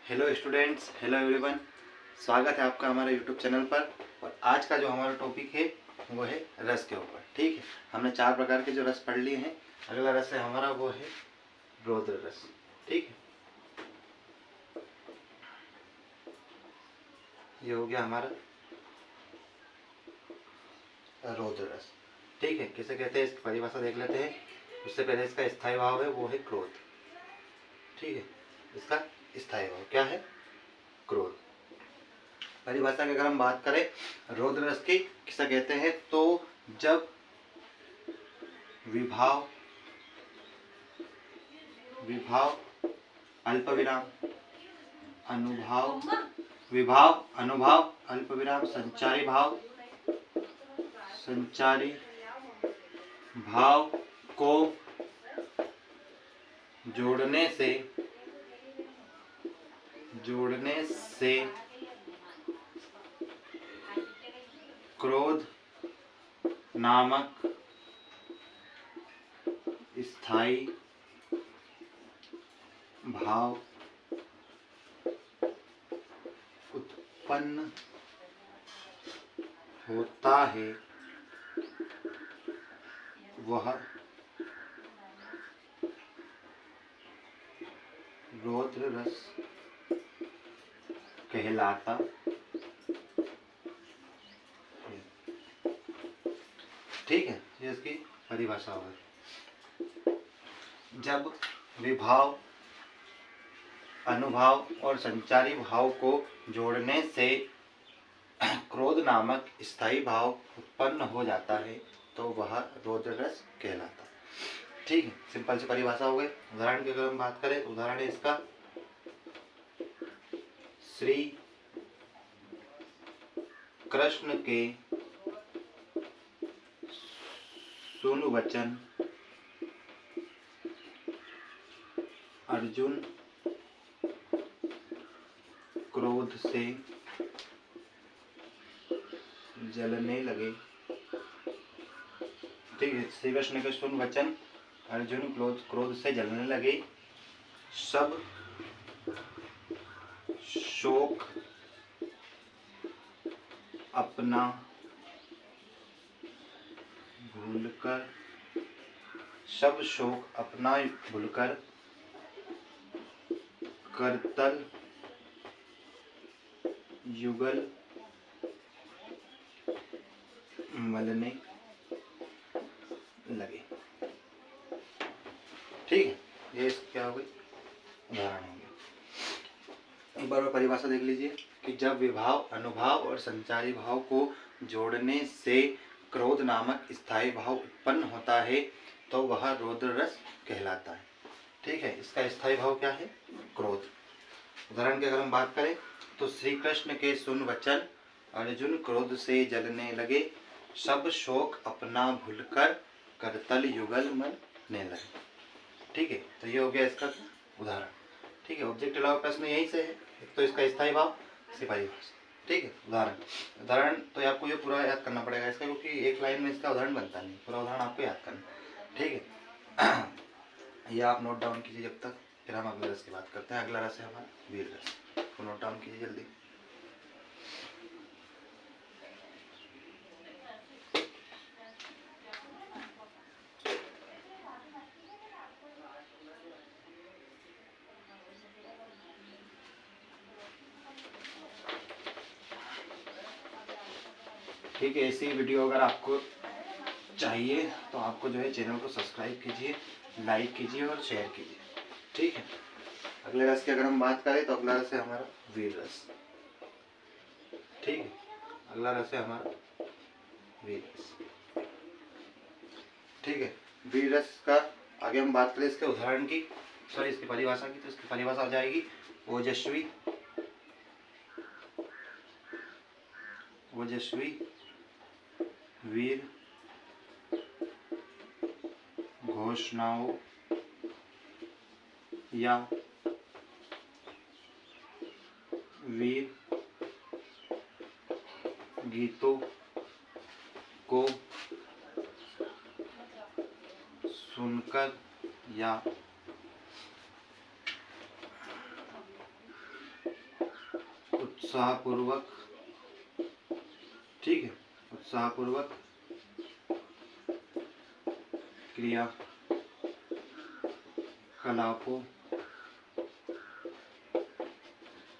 Hello students, hello everyone. स्वागत है आपका हमारे यूट्यूब चैनल पर। और आज का जो हमारा टॉपिक है वो है रस के ऊपर। ठीक है, हमने 4 प्रकार के जो रस पढ़ लिए हैं। अगला रस है हमारा वो है रौद्र रस। ठीक है, ये हो गया हमारा रौद्र रस। ठीक है, किसे कहते हैं इसकी परिभाषा देख लेते हैं। उससे पहले इसका स्थायी भाव है वो है क्रोध। ठीक है, इसका स्थायी भाव क्या है? क्रोध। परिभाषा की अगर हम बात करें रौद्र रस की, किसे कहते हैं? तो जब विभाव अल्प विराम अनुभाव, विभाव अनुभाव अल्प विराम संचारी भाव को जोड़ने से क्रोध नामक स्थायी भाव उत्पन्न होता है, वह रौद्र रस कहलाता है। ठीक है, ये इसकी परिभाषा है। जब विभाव अनुभाव और संचारी भाव को जोड़ने से क्रोध नामक स्थायी भाव उत्पन्न हो जाता है तो वह रौद्र रस कहलाता है। ठीक है, सिंपल सी परिभाषा हो गई। उदाहरण की अगर हम बात करें तो उदाहरण है इसका श्री कृष्ण के सुनवचन अर्जुन क्रोध से जलने लगे। ठीक है, श्री कृष्ण के सुनवचन अर्जुन क्रोध से जलने लगे। सब शोक अपना भूलकर करतल युगल मलने लगे। ठीक है, ये क्या हो गई? उदाहरण हो गया। एक बार और परिभाषा देख लीजिए कि जब विभाव अनुभाव और संचारी भाव को जोड़ने से क्रोध नामक स्थायी भाव उत्पन्न होता है तो वह रौद्र रस कहलाता है। ठीक है, इसका स्थायी भाव क्या है? क्रोध। उदाहरण की अगर हम बात करें तो श्री कृष्ण के सुन वचन अर्जुन क्रोध से जलने लगे। सब शोक अपना भूलकर करतल युगल मलने लगे। ठीक है, तो ये हो गया इसका उदाहरण। ठीक है, ऑब्जेक्ट अलावा प्रश्न यहीं से है। एक तो इसका स्थायी भाव, सिपाही भाषा। ठीक है, उदाहरण तो आपको ये पूरा याद करना पड़ेगा इसका, क्योंकि एक लाइन में इसका उदाहरण बनता नहीं। पूरा उदाहरण आपको याद करना। ठीक है, ये आप नोट डाउन कीजिए जब तक, फिर हम अगले रस की बात करते हैं। अगला रस है हमारा वीर रस। तो नोट डाउन कीजिए जल्दी। ठीक है, ऐसी वीडियो अगर आपको चाहिए तो आपको जो है चैनल को सब्सक्राइब कीजिए, लाइक कीजिए और शेयर कीजिए। ठीक है, अगले रस की अगर हम बात करें तो अगला रस है हमारा वीर रस। ठीक है, अगला रस है हमारा वीर रस। ठीक है, वीर रस का आगे हम बात करें इसके उदाहरण की, सॉरी इसकी परिभाषा की, तो इसकी परिभाषा हो जाएगी ओजस्वी वीर घोषणाओं या वीर गीतों को सुनकर या उत्साहपूर्वक, ठीक है, उत्साहपूर्वक क्रियाकलापों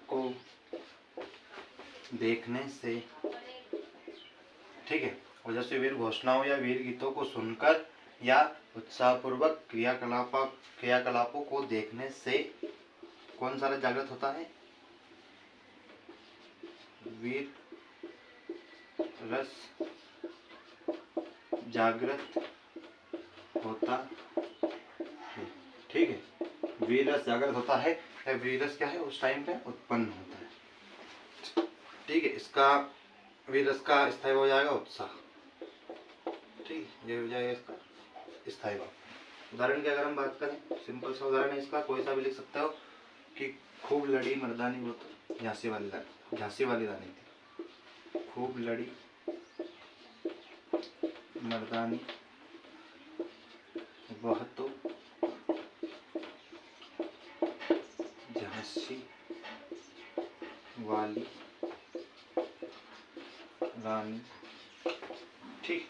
को देखने से, ठीक है, ओजस्वी वीर घोषणाओं या वीर गीतों को सुनकर या उत्साहपूर्वक क्रियाकलापों को देखने से कौन सा रस जागृत होता है? वीर रस जागृत होता है, ठीक है, वीर रस जागृत होता है या वीर रस क्या है उस टाइम पे उत्पन्न होता है, ठीक है। इसका वीर रस का स्थायी हो जाएगा उत्साह, ठीक है, ये हो जाएगा इसका स्थायी भाव। उदाहरण की अगर हम बात करें, सिंपल सा उदाहरण है इसका, कोई सा भी लिख सकते हो कि खूब लड़ी मर्दानी वो तो झांसी वाली रानी थी, खूब लड़ी मर्दानी वह तो झांसी वाली रानी, ठीक,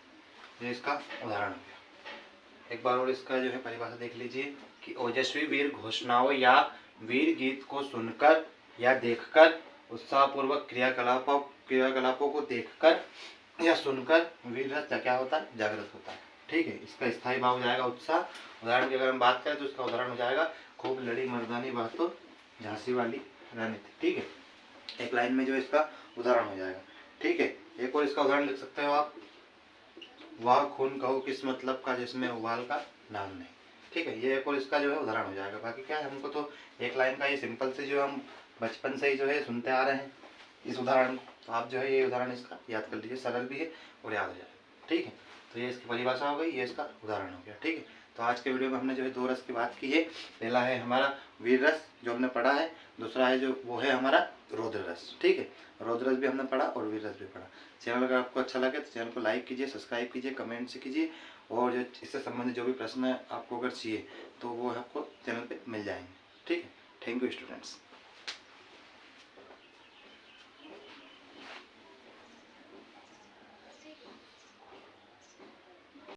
ये इसका उदाहरण हो गया। एक बार और इसका जो है परिभाषा देख लीजिए कि ओजस्वी वीर घोषणाओं या वीर गीत को सुनकर या देखकर, उत्साहपूर्वक क्रियाकलापों को देखकर या सुनकर वीर रस क्या होता है? जागृत होता है, ठीक है। इसका स्थायी भाव हो जाएगा उत्साह। उदाहरण की अगर हम बात करें तो इसका उदाहरण हो जाएगा खूब लड़ी मर्दानी वह तो झांसी वाली रानी थी, ठीक है, एक लाइन में जो इसका उदाहरण हो जाएगा, ठीक है। एक और इसका उदाहरण लिख सकते हो आप, वह खून कहो किस मतलब का जिसमें उबाल का नाम नहीं, ठीक है, ये एक और इसका जो है उदाहरण हो जाएगा। बाकी क्या है, हमको तो एक लाइन का ये सिंपल से जो हम बचपन से ही जो है सुनते आ रहे हैं इस उदाहरण को, तो आप जो है ये उदाहरण इसका याद कर लीजिए, सरल भी है और याद हो जाएगा, ठीक है। तो ये इसकी परिभाषा हो गई, ये इसका उदाहरण हो गया, ठीक है। तो आज के वीडियो में हमने जो है 2 रस की बात की है। पहला है हमारा वीर रस जो हमने पढ़ा है, दूसरा है जो वो है हमारा रौद्र रस, ठीक है, रौद्र रस भी हमने पढ़ा और वीर रस भी पढ़ा। चैनल अगर आपको अच्छा लगे तो चैनल को लाइक कीजिए, सब्सक्राइब कीजिए, कमेंट से कीजिए, और जो इससे संबंधित जो भी प्रश्न आपको अगर चाहिए तो वो आपको चैनल पे मिल जाएंगे, ठीक है। Thank you students.